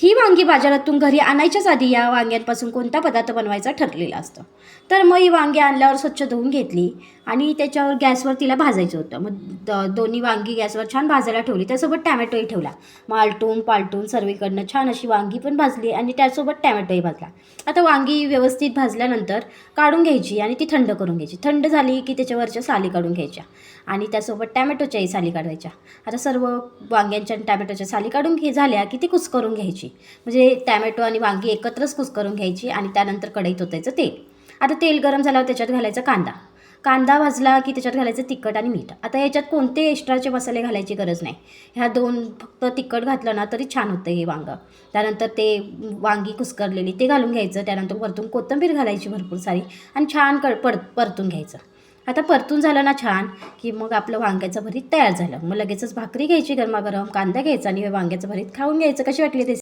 ही वांगी बाजारातून घरी आणायच्याच आधी या वांग्यांपासून कोणता पदार्थ बनवायचा ठरलेला असतं. तर मग ही वांगी आणल्यावर स्वच्छ धुवून घेतली आणि त्याच्यावर गॅसवर तिला भाजायचं होतं. मग दोन्ही वांगी गॅसवर छान भाजायला ठेवली. त्यासोबत टॅमॅटोही ठेवला. मग आलटून पालटून सर्वीकडनं छान अशी वांगी पण भाजली आणि त्यासोबत टॅमॅटोही भाजला. आता वांगी व्यवस्थित भाजल्यानंतर काढून घ्यायची आणि ती थंड करून घ्यायची. थंड झाली की त्याच्यावरच्या साली काढून घ्यायच्या आणि त्यासोबत टॅमॅटोच्याही साली काढवायच्या. आता सर्व वांग्यांच्या आणि टॅमॅटोच्या साली काढून झाल्या की ती कुस्करून घ्यायची. म्हणजे टॅमॅटो आणि वांगी एकत्रच कुस्करून घ्यायची आणि त्यानंतर कढईत ओतायचं तेल. आता तेल गरम झाल्यावर त्याच्यात घालायचा कांदा. कांदा भाजला की त्याच्यात घालायचं तिखट आणि मीठ. आता याच्यात कोणते एक्स्ट्राचे मसाले घालायची गरज नाही. ह्या दोन फक्त तिखट घातलं ना तरी छान होतं हे वांगं. त्यानंतर ते वांगी कुस्करलेली ते घालून घ्यायचं. त्यानंतर वरतून कोथिंबीर घालायची भरपूर सारी आणि छान परतून घ्यायचं. आता परतून झालं ना छान की मग आपलं वांग्याचं भरीत तयार झालं. मग लगेचच भाकरी घ्यायची गरमागरम, कांदा घ्यायचा आणि वांग्याचं भरीत खाऊन घ्यायचं. कशी वाटली ते